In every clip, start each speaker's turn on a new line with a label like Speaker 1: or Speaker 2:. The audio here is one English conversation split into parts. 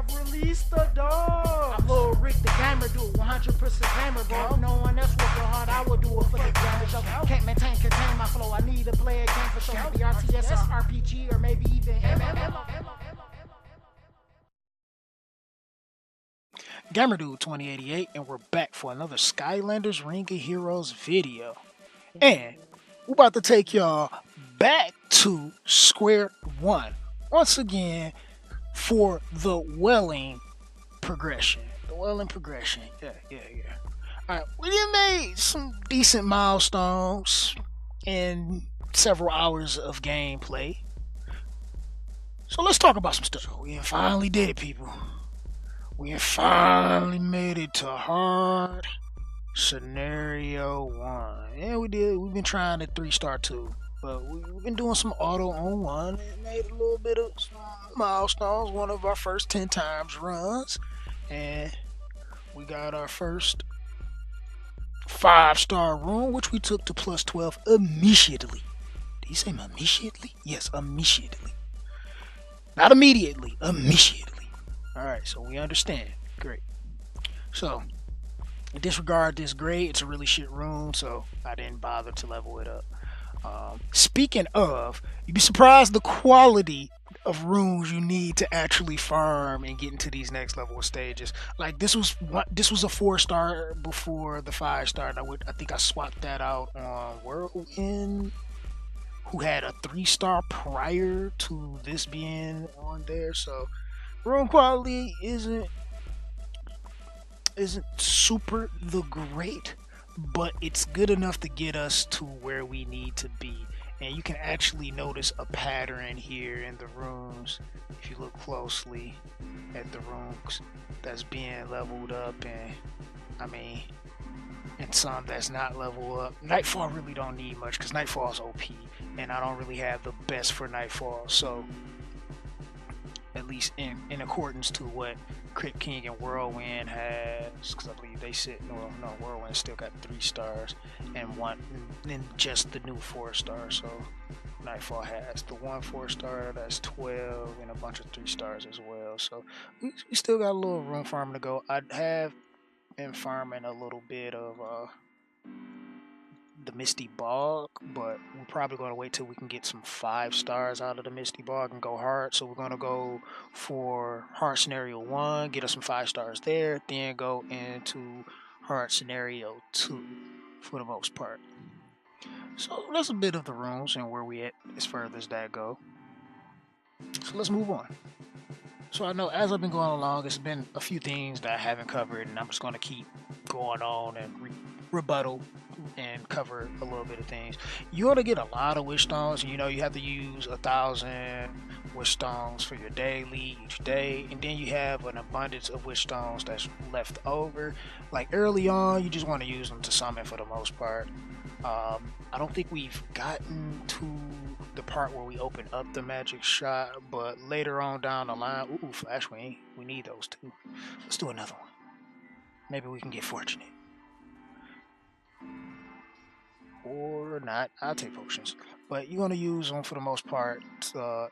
Speaker 1: have released the dog. I'm Lil Rick the gamer, do it 100% gamer, bro. No one else work hard, I will do it for the gamers. Yo, can't contain my flow. I need to play a game for sure. Maybe RTS or RPG or maybe even MMO.
Speaker 2: GamerDude2088, and we're back for another Skylanders Ring of Heroes video. And we're about to take y'all back to square one once again for the Wailing progression. Yeah. Alright, we done made some decent milestones in several hours of gameplay. So let's talk about some stuff. So we finally did it, people. We finally made it to hard scenario 1. Yeah, we did. We've been trying at 3-star 2, but we've been doing some auto on 1 and made a little bit of some milestones. One of our first 10 times runs, and we got our first 5-star room, which we took to plus 12 immediately. Did you say immediately? Yes, immediately. Not immediately, immediately. Alright, so we understand. Great. So, disregard this grade. It's a really shit room, so I didn't bother to level it up. Speaking of, you'd be surprised the quality of rooms you need to actually farm and get into these next level of stages. Like this was a 4-star before the 5-star. I think I swapped that out on Whirlwind, who had a 3-star prior to this being on there. So room quality isn't super the great, but it's good enough to get us to where we need to be. And you can actually notice a pattern here in the rooms if you look closely at the rooms that's being leveled up, and I mean, and some that's not leveled up. Nightfall really don't need much because Nightfall's OP, and I don't really have the best for Nightfall, so at least in accordance to what Crypt King and Whirlwind has, because I believe they sit, no, Whirlwind still got 3 stars and just the new 4-star. So Nightfall has the 1 4-star that's 12 and a bunch of 3 stars as well. So we still got a little room farming to go. I have been farming a little bit of the Misty Bog, but we're probably going to wait till we can get some 5 stars out of the Misty Bog and go hard. So we're going to go for hard scenario 1, get us some 5 stars there, then go into hard scenario 2 for the most part. So that's a bit of the rooms and where we at as far as that go. So let's move on. So I know as I've been going along, it's been a few things that I haven't covered, and I'm just going to keep going on and rebuttal and cover a little bit of things. You're going to get a lot of wish stones. You know, you have to use 1,000 wish stones for your daily each day, and then you have an abundance of wish stones that's left over. Like early on, you just want to use them to summon for the most part. I don't think we've gotten to the part where we open up the magic shot, but later on down the line, ooh, flash wing, we need those too. Let's do another one. Maybe we can get fortunate. Or not. I'll take potions, but you're going to use them for the most part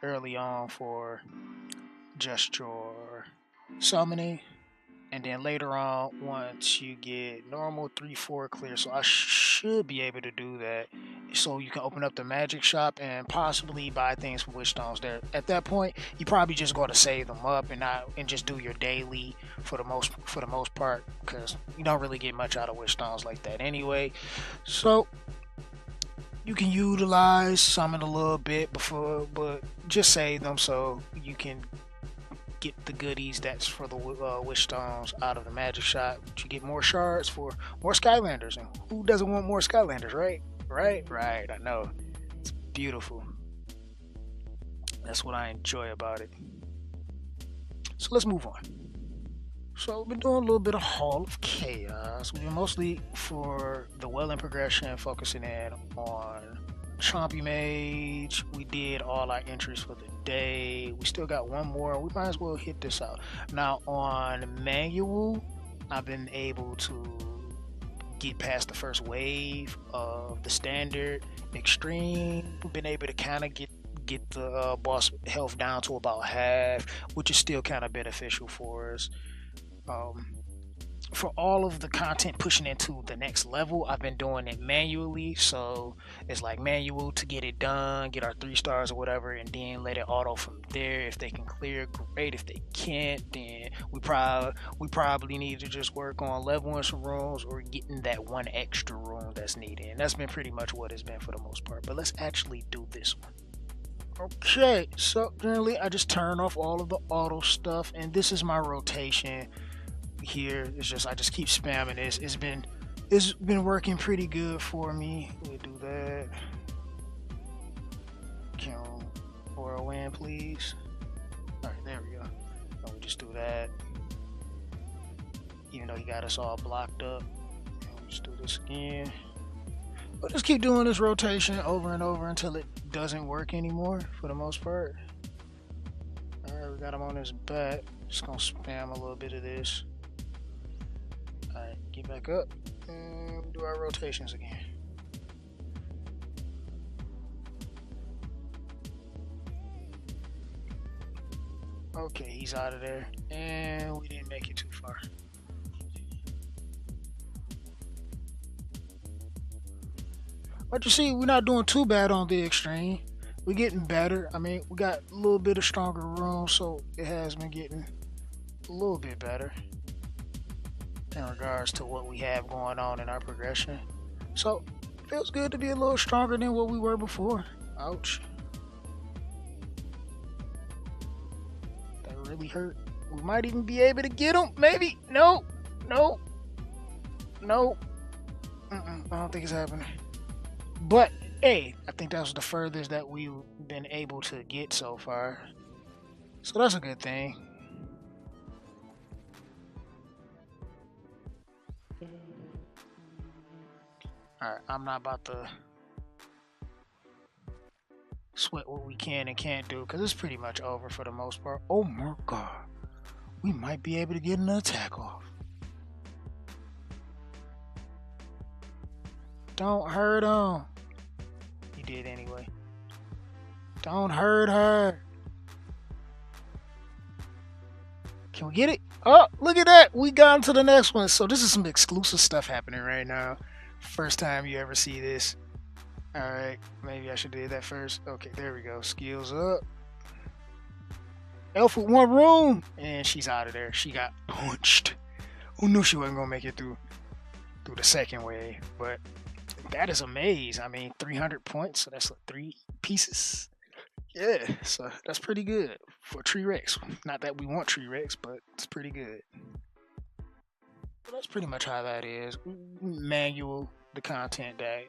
Speaker 2: early on for just your summoning, and then later on once you get normal 3-4 clear. So I should be able to do that, so you can open up the magic shop and possibly buy things from wish stones there. At that point, you probably just got to save them up and just do your daily for the most part, because you don't really get much out of wish stones like that anyway. So you can utilize summon a little bit before, but just save them so you can get the goodies that's for the wish stones out of the magic shop. You get more shards for more Skylanders, and who doesn't want more Skylanders, right? Right. I know, it's beautiful. That's what I enjoy about it. So let's move on. So we've been doing a little bit of Hall of Chaos. We've been mostly for the Wailing progression, focusing in on Chompy Mage. We did all our entries for the day. We still got one more. We might as well hit this out. Now on manual, I've been able to get past the first wave of the standard extreme. We've been able to kind of get the boss health down to about half, which is still kind of beneficial for us. For all of the content pushing into the next level, I've been doing it manually. So it's like manual to get it done, get our 3 stars or whatever, and then let it auto from there. If they can clear, great. If they can't, then we probably need to just work on leveling some rooms or getting that one extra room that's needed. And that's been pretty much what it's been for the most part. But let's actually do this one. Okay, so generally I just turn off all of the auto stuff, and this is my rotation. Here it's just I just keep spamming this. It's been working pretty good for me. We'll do that. Can for a win, please. All right, there we go. And we just do that. Even though he got us all blocked up. And we'll just do this again. But just keep doing this rotation over and over until it doesn't work anymore for the most part. All right, we got him on his back. Just gonna spam a little bit of this. Alright, get back up and do our rotations again. Okay, he's out of there, and we didn't make it too far. But you see, we're not doing too bad on the extreme. We're getting better. I mean, we got a little bit of stronger room, so it has been getting a little bit better in regards to what we have going on in our progression. So it feels good to be a little stronger than what we were before. Ouch. That really hurt. We might even be able to get him. Maybe. No. No. No. I don't think it's happening. But hey, I think that was the furthest that we've been able to get so far. So that's a good thing. Alright, I'm not about to sweat what we can and can't do because it's pretty much over for the most part. Oh my god. We might be able to get an attack off. Don't hurt him. He did anyway. Don't hurt her. Can we get it? Oh, look at that. We got into the next one. So this is some exclusive stuff happening right now. First time you ever see this. Alright, maybe I should do that first. Okay, there we go. Skills up. Elf with 1 room. And she's out of there. She got punched. Who knew she wasn't going to make it through the second wave? But that is a maze. I mean, 300 points. So that's like 3 pieces. Yeah, so that's pretty good for Tree Rex. Not that we want Tree Rex, but it's pretty good. So that's pretty much how that is. Manual the content that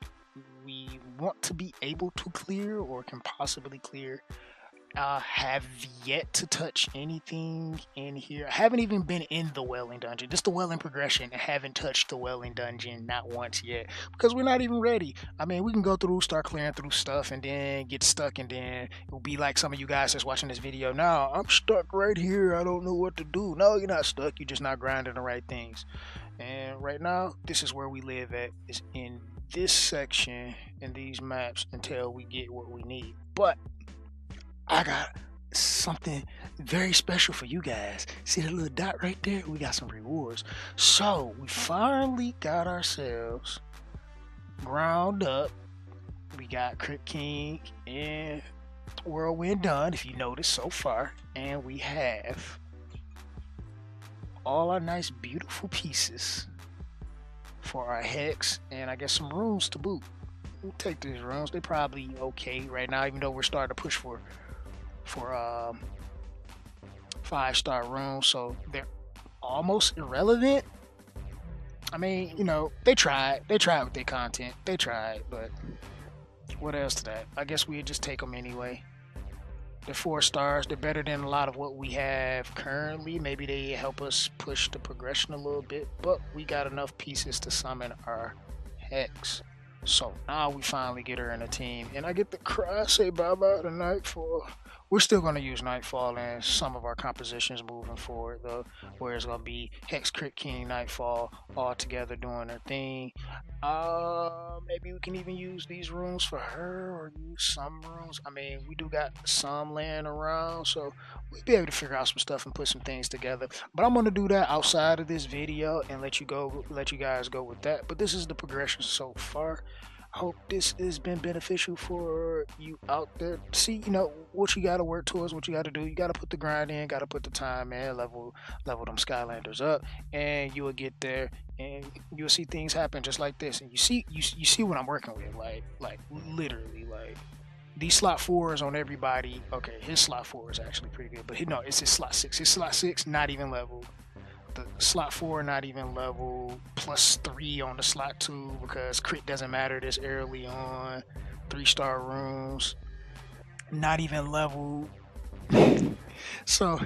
Speaker 2: we want to be able to clear or can possibly clear. Have yet to touch anything in here. I haven't even been in the Wailing dungeon. Just the Wailing progression. I haven't touched the Wailing dungeon not once yet because we're not even ready. I mean, we can go through, start clearing through stuff, and then get stuck, and then it'll be like some of you guys that's watching this video now. I'm stuck right here. I don't know what to do. No, you're not stuck. You're just not grinding the right things. And right now, this is where we live at. Is in this section in these maps until we get what we need. But I got something very special for you guys. See the little dot right there? We got some rewards. So we finally got ourselves ground up. We got Crypt King and Whirlwind done, if you notice so far. And we have all our nice beautiful pieces for our hex and I guess some rooms to boot. We'll take these rooms. They're probably okay right now, even though we're starting to push for 5-star rooms, so they're almost irrelevant. I mean, you know, they tried with their content. They tried, but what else to that? I guess we'd just take them anyway. They're 4 stars. They're better than a lot of what we have currently. Maybe they help us push the progression a little bit, but we got enough pieces to summon our hex. So now we finally get her in a team, and I get to cry, say bye-bye tonight for we're still going to use Nightfall in some of our compositions moving forward, though, where it's going to be Hex, Crit King, Nightfall all together doing their thing. Maybe we can even use these rooms for her, or use some rooms. I mean, we do got some laying around, so we'll be able to figure out some stuff and put some things together. But I'm gonna do that outside of this video and let you guys go with that. But this is the progression so far. I hope this has been beneficial for you out there. See, what you gotta work towards, what you gotta do. You gotta put the grind in, gotta put the time in, level them Skylanders up, and you will get there, and you'll see things happen just like this. And you see what I'm working with, like literally, like these slot 4s on everybody. Okay, his slot 4 is actually pretty good, but no, it's his slot 6. His slot 6 not even level. The slot 4 not even level, +3 on the slot 2 because crit doesn't matter this early on. 3-star rooms not even level. So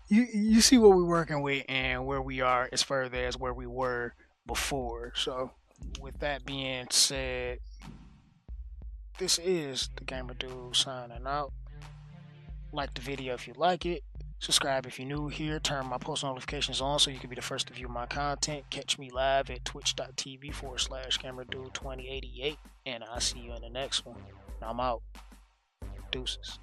Speaker 2: you see what we're working with and where we are as further as where we were before. So with that being said, this is the Gamer Dude signing out. Like the video if you like it. Subscribe if you're new here. Turn my post notifications on so you can be the first to view my content. Catch me live at twitch.tv/GamerDude2088. And I'll see you in the next one. I'm out. Deuces.